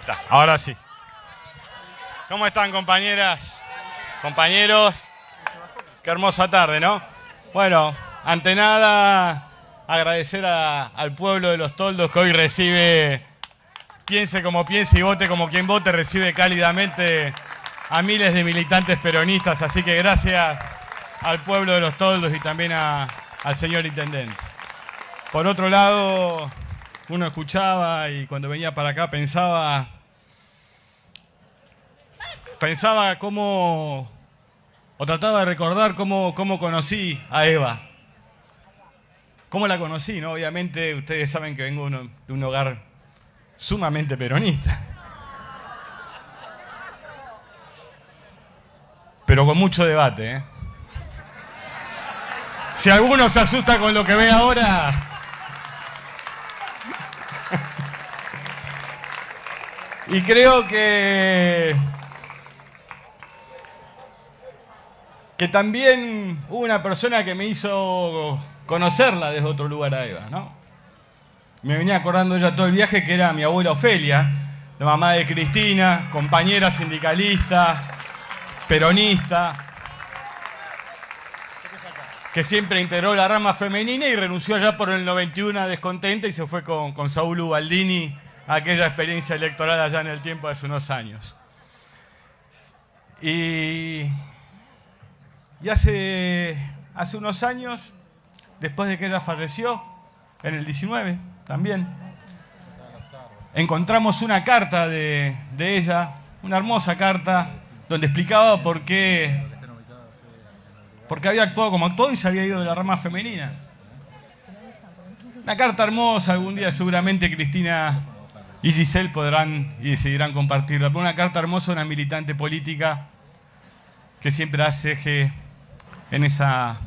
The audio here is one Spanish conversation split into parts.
está, ahora sí. ¿Cómo están, compañeras? Compañeros. Qué hermosa tarde, ¿no? Bueno, ante nada, agradecer al pueblo de Los Toldos que hoy recibe, piense como piense y vote como quien vote, recibe cálidamente a miles de militantes peronistas. Así que gracias al pueblo de Los Toldos y también al señor intendente. Por otro lado, uno escuchaba y cuando venía para acá pensaba cómo, o trataba de recordar cómo conocí a Eva. ¿Cómo la conocí? ¿No? Obviamente ustedes saben que vengo de un hogar sumamente peronista. Pero con mucho debate, ¿eh? Si alguno se asusta con lo que ve ahora... Y creo que también hubo una persona que me hizo conocerla desde otro lugar a Eva, ¿no? Me venía acordando ella todo el viaje, que era mi abuela Ofelia, la mamá de Cristina, compañera sindicalista, peronista, que siempre integró la rama femenina y renunció allá por el 91 a descontenta y se fue con Saúl Ubaldini a aquella experiencia electoral allá en el tiempo de hace unos años. Y hace unos años, después de que ella falleció, en el 19 también, encontramos una carta de ella, una hermosa carta, donde explicaba por qué había actuado como actuó y se había ido de la rama femenina. Una carta hermosa, algún día seguramente Cristina y Giselle podrán y decidirán compartirla. Pero una carta hermosa de una militante política que siempre hace eje en esa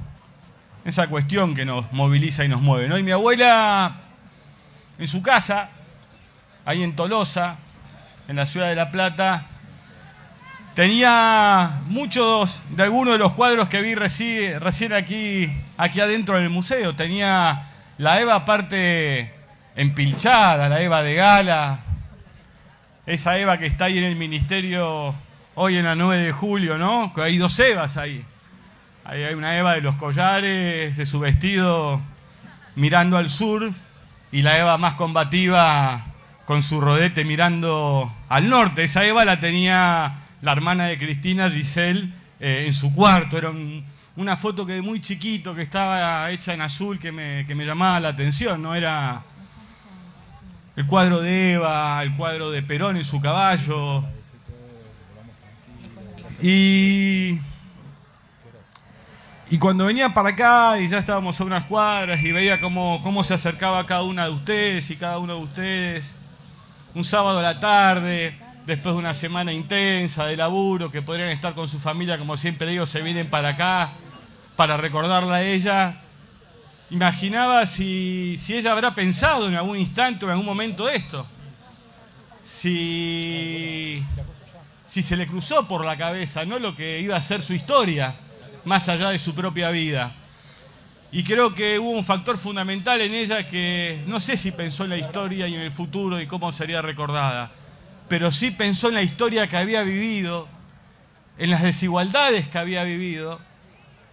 cuestión que nos moviliza y nos mueve, ¿no? Y mi abuela, en su casa, ahí en Tolosa, en la ciudad de La Plata, tenía muchos de algunos de los cuadros que vi recién aquí adentro del museo. Tenía la Eva aparte empilchada, la Eva de gala, esa Eva que está ahí en el ministerio hoy en la 9 de julio, ¿no? Que hay dos Evas ahí. Ahí hay una Eva de los collares, de su vestido mirando al sur, y la Eva más combativa con su rodete mirando al norte. Esa Eva la tenía la hermana de Cristina, Giselle, en su cuarto. Era una foto que de muy chiquito, que estaba hecha en azul, que me llamaba la atención, ¿no? Era el cuadro de Eva, el cuadro de Perón en su caballo. Y cuando venía para acá y ya estábamos a unas cuadras y veía cómo se acercaba cada una de ustedes y cada uno de ustedes, un sábado a la tarde, después de una semana intensa de laburo, que podrían estar con su familia, como siempre digo, se vienen para acá para recordarla a ella. Imaginaba si ella habrá pensado en algún instante o en algún momento esto. Si se le cruzó por la cabeza, ¿no?, lo que iba a ser su historia, más allá de su propia vida. Y creo que hubo un factor fundamental en ella que no sé si pensó en la historia y en el futuro y cómo sería recordada, pero sí pensó en la historia que había vivido, en las desigualdades que había vivido,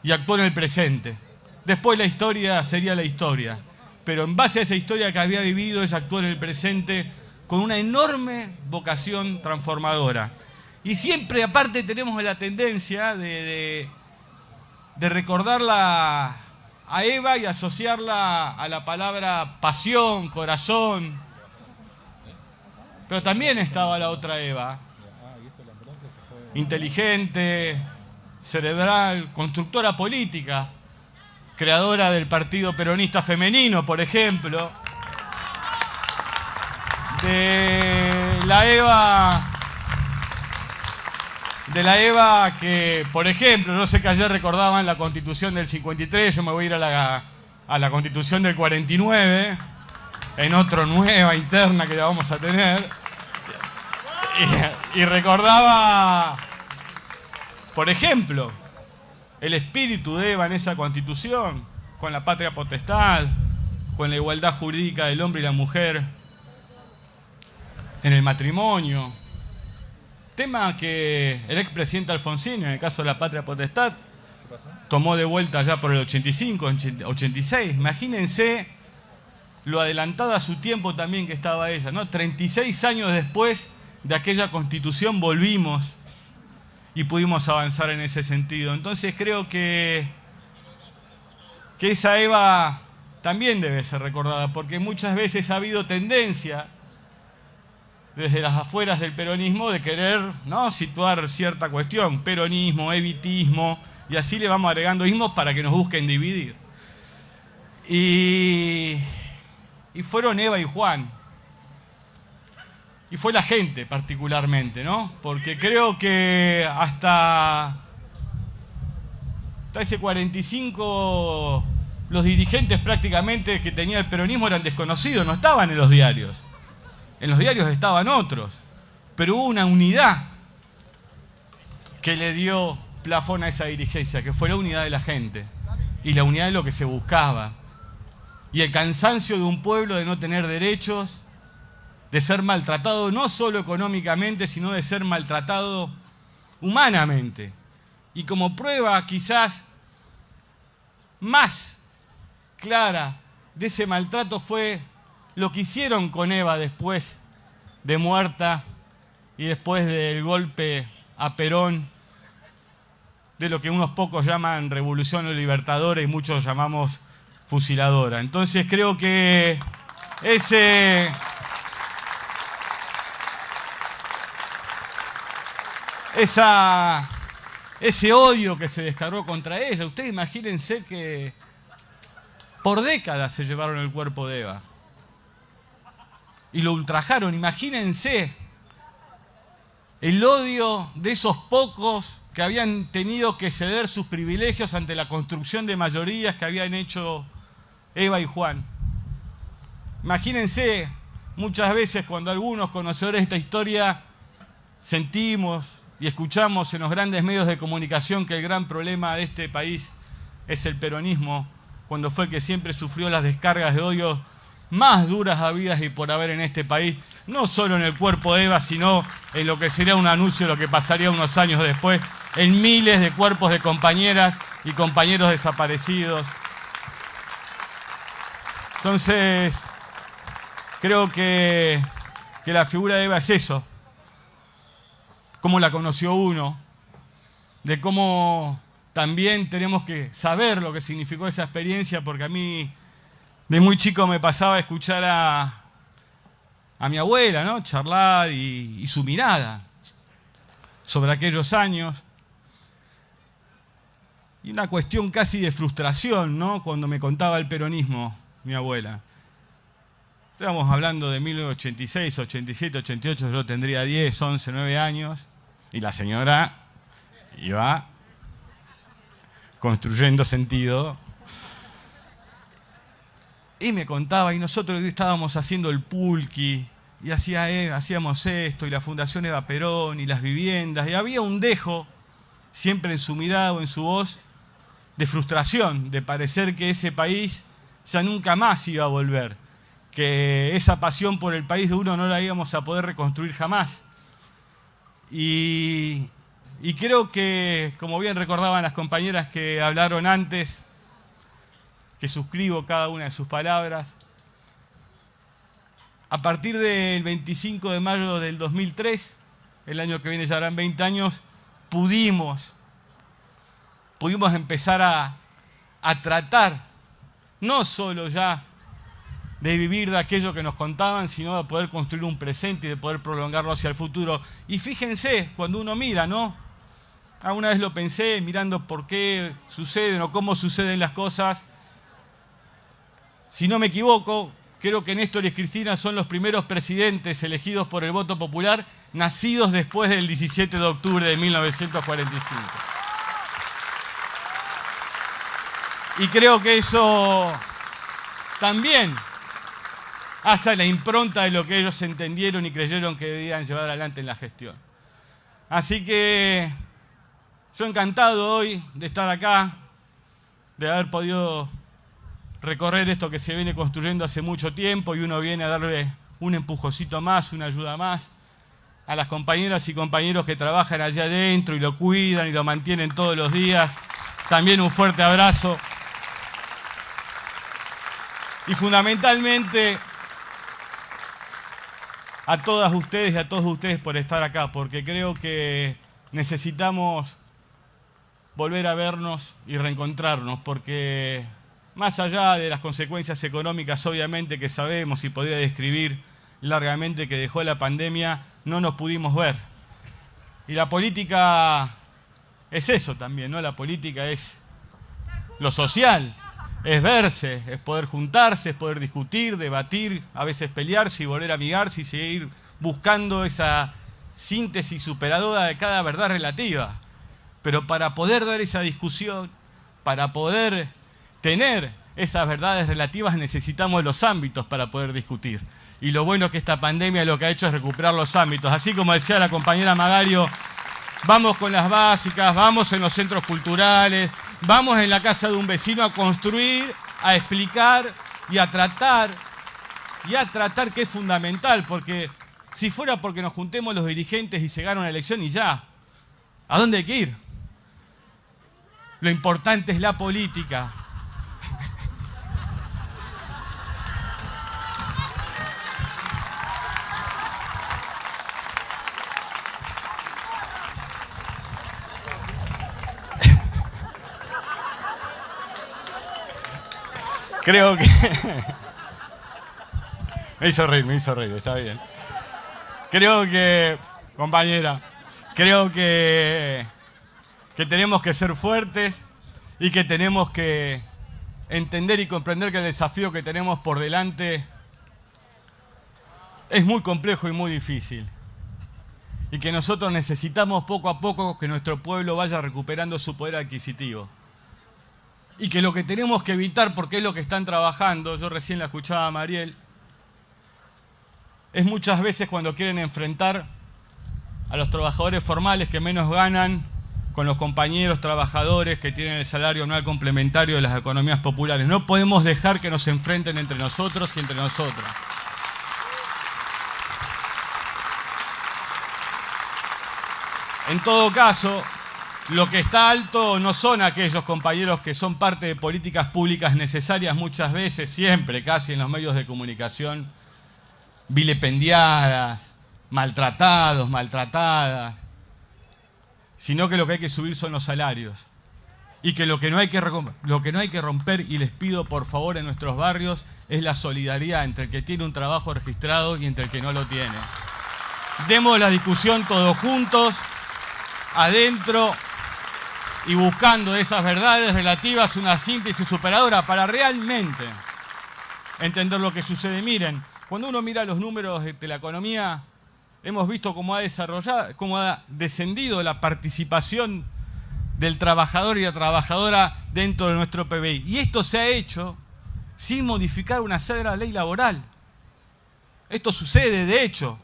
y actuó en el presente. Después la historia sería la historia, pero en base a esa historia que había vivido, ella actuó en el presente con una enorme vocación transformadora. Y siempre, aparte, tenemos la tendencia de recordarla a Eva y asociarla a la palabra pasión, corazón. Pero también estaba la otra Eva, inteligente, cerebral, constructora política, creadora del Partido Peronista Femenino, por ejemplo, de la Eva que, por ejemplo, no sé, que ayer recordaban la Constitución del 53, yo me voy a ir a la Constitución del 49, en otra nueva interna que ya vamos a tener, y recordaba, por ejemplo, el espíritu de Eva en esa Constitución, con la patria potestad, con la igualdad jurídica del hombre y la mujer. en el matrimonio. Tema que el expresidente Alfonsín, en el caso de la patria potestad, tomó de vuelta ya por el 85, 86. Imagínense lo adelantada a su tiempo también que estaba ella, ¿no? 36 años después de aquella constitución volvimos y pudimos avanzar en ese sentido. Entonces creo que esa Eva también debe ser recordada, porque muchas veces ha habido tendencia desde las afueras del peronismo de querer, ¿no?, situar cierta cuestión, peronismo, evitismo, y así le vamos agregando ismos para que nos busquen dividir. Y fueron Eva y Juan. Y fue la gente particularmente, ¿no? Porque creo que hasta ese 45 los dirigentes prácticamente que tenía el peronismo eran desconocidos, no estaban en los diarios. En los diarios estaban otros. Pero hubo una unidad que le dio plafón a esa dirigencia, que fue la unidad de la gente. Y la unidad de lo que se buscaba. Y el cansancio de un pueblo de no tener derechos, de ser maltratado no solo económicamente, sino de ser maltratado humanamente. Y como prueba quizás más clara de ese maltrato fue lo que hicieron con Eva después de muerta y después del golpe a Perón, de lo que unos pocos llaman revolución libertadora y muchos llamamos fusiladora. Entonces creo que ese odio que se descargó contra ella, ustedes imagínense que por décadas se llevaron el cuerpo de Eva y lo ultrajaron. Imagínense el odio de esos pocos que habían tenido que ceder sus privilegios ante la construcción de mayorías que habían hecho Eva y Juan. Imagínense muchas veces cuando algunos conocedores de esta historia sentimos y escuchamos en los grandes medios de comunicación que el gran problema de este país es el peronismo, cuando fue el que siempre sufrió las descargas de odio más duras habidas y por haber en este país, no solo en el cuerpo de Eva, sino en lo que sería un anuncio de lo que pasaría unos años después, en miles de cuerpos de compañeras y compañeros desaparecidos. Entonces, creo que la figura de Eva es eso, cómo la conoció uno, de cómo también tenemos que saber lo que significó esa experiencia, porque a mí de muy chico me pasaba a escuchar a mi abuela, ¿no?, charlar y su mirada sobre aquellos años. Y una cuestión casi de frustración, ¿no?, cuando me contaba el peronismo, mi abuela. Estábamos hablando de 1986, 87, 88, yo tendría 10, 11, 9 años, y la señora iba construyendo sentido. Y me contaba, y nosotros estábamos haciendo el pulqui, y hacíamos esto, y la Fundación Eva Perón, y las viviendas, y había un dejo, siempre en su mirada o en su voz, de frustración, de parecer que ese país ya nunca más iba a volver, que esa pasión por el país de uno no la íbamos a poder reconstruir jamás. Y creo que, como bien recordaban las compañeras que hablaron antes, que suscribo cada una de sus palabras, a partir del 25 de mayo del 2003, el año que viene ya harán 20 años, pudimos empezar a tratar, no solo ya de vivir de aquello que nos contaban, sino de poder construir un presente y de poder prolongarlo hacia el futuro. Y fíjense, cuando uno mira, ¿no? Alguna vez lo pensé, mirando por qué suceden o cómo suceden las cosas. Si no me equivoco, creo que Néstor y Cristina son los primeros presidentes elegidos por el voto popular, nacidos después del 17 de octubre de 1945. Y creo que eso también hace la impronta de lo que ellos entendieron y creyeron que debían llevar adelante en la gestión. Así que yo encantado hoy de estar acá, de haber podido recorrer esto que se viene construyendo hace mucho tiempo y uno viene a darle un empujoncito más, una ayuda más. A las compañeras y compañeros que trabajan allá adentro y lo cuidan y lo mantienen todos los días, también un fuerte abrazo. Y fundamentalmente a todas ustedes y a todos ustedes por estar acá, porque creo que necesitamos volver a vernos y reencontrarnos, porque más allá de las consecuencias económicas, obviamente, que sabemos y podría describir largamente que dejó la pandemia, no nos pudimos ver. Y la política es eso también, ¿no? La política es lo social, es verse, es poder juntarse, es poder discutir, debatir, a veces pelearse y volver a amigarse y seguir buscando esa síntesis superadora de cada verdad relativa. Pero para poder dar esa discusión, para poder tener esas verdades relativas, necesitamos los ámbitos para poder discutir. Y lo bueno es que esta pandemia lo que ha hecho es recuperar los ámbitos. Así como decía la compañera Magario, vamos con las básicas, vamos en los centros culturales, vamos en la casa de un vecino a construir, a explicar y a tratar que es fundamental, porque si fuera porque nos juntemos los dirigentes y se gana una elección y ya, ¿a dónde hay que ir? Lo importante es la política. Creo que... me hizo reír, está bien. Creo que, compañera, que tenemos que ser fuertes y que tenemos que entender y comprender que el desafío que tenemos por delante es muy complejo y muy difícil. Y que nosotros necesitamos poco a poco que nuestro pueblo vaya recuperando su poder adquisitivo. Y que lo que tenemos que evitar, porque es lo que están trabajando, yo recién la escuchaba a Mariel, es muchas veces cuando quieren enfrentar a los trabajadores formales que menos ganan con los compañeros trabajadores que tienen el salario anual complementario de las economías populares. No podemos dejar que nos enfrenten entre nosotros y entre nosotras. En todo caso, lo que está alto no son aquellos compañeros que son parte de políticas públicas necesarias muchas veces, siempre, casi en los medios de comunicación, vilipendiadas, maltratados, maltratadas, sino que lo que hay que subir son los salarios. Y que lo que no hay que romper, y les pido por favor en nuestros barrios, es la solidaridad entre el que tiene un trabajo registrado y entre el que no lo tiene. Demos la discusión todos juntos, adentro, y buscando esas verdades relativas, una síntesis superadora para realmente entender lo que sucede. Miren, cuando uno mira los números de la economía, hemos visto cómo ha descendido la participación del trabajador y la trabajadora dentro de nuestro PBI. Y esto se ha hecho sin modificar una sagrada ley laboral. Esto sucede, de hecho,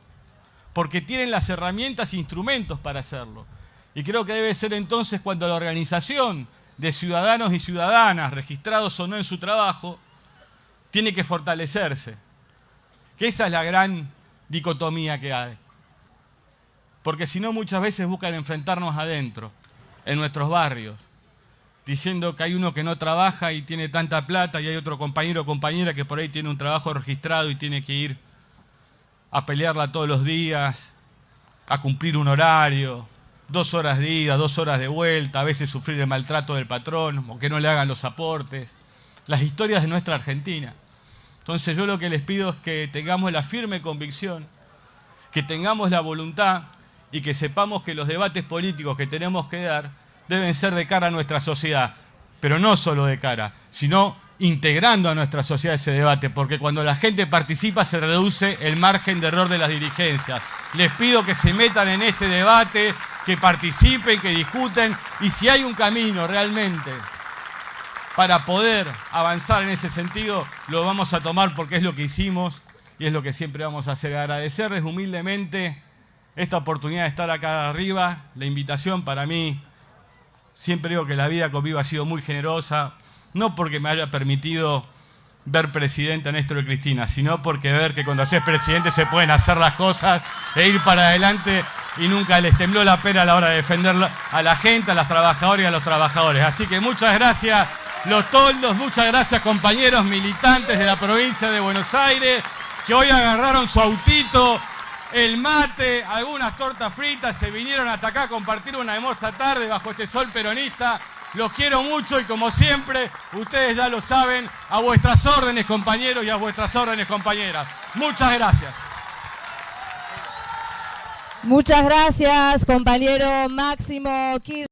porque tienen las herramientas e instrumentos para hacerlo. Y creo que debe ser entonces cuando la organización de ciudadanos y ciudadanas, registrados o no en su trabajo, tiene que fortalecerse. Que esa es la gran dicotomía que hay. Porque si no, muchas veces buscan enfrentarnos adentro, en nuestros barrios, diciendo que hay uno que no trabaja y tiene tanta plata y hay otro compañero o compañera que por ahí tiene un trabajo registrado y tiene que ir a pelearla todos los días, a cumplir un horario, 2 horas de ida, 2 horas de vuelta, a veces sufrir el maltrato del patrón o que no le hagan los aportes. Las historias de nuestra Argentina. Entonces yo lo que les pido es que tengamos la firme convicción, que tengamos la voluntad y que sepamos que los debates políticos que tenemos que dar deben ser de cara a nuestra sociedad, pero no solo de cara, sino integrando a nuestra sociedad ese debate, porque cuando la gente participa se reduce el margen de error de las dirigencias. Les pido que se metan en este debate, que participen, que discuten, y si hay un camino realmente para poder avanzar en ese sentido, lo vamos a tomar porque es lo que hicimos y es lo que siempre vamos a hacer. Agradecerles humildemente esta oportunidad de estar acá arriba, la invitación para mí. Siempre digo que la vida conmigo ha sido muy generosa, no porque me haya permitido ver presidente a Néstor y Cristina, sino porque ver que cuando seas presidente se pueden hacer las cosas e ir para adelante y nunca les tembló la pera a la hora de defender a la gente, a las trabajadoras y a los trabajadores. Así que muchas gracias, los toldos, muchas gracias, compañeros militantes de la provincia de Buenos Aires, que hoy agarraron su autito, el mate, algunas tortas fritas, se vinieron hasta acá a compartir una hermosa tarde bajo este sol peronista. Los quiero mucho y como siempre, ustedes ya lo saben, a vuestras órdenes, compañeros, y a vuestras órdenes, compañeras. Muchas gracias. Muchas gracias, compañero Máximo Kirchner.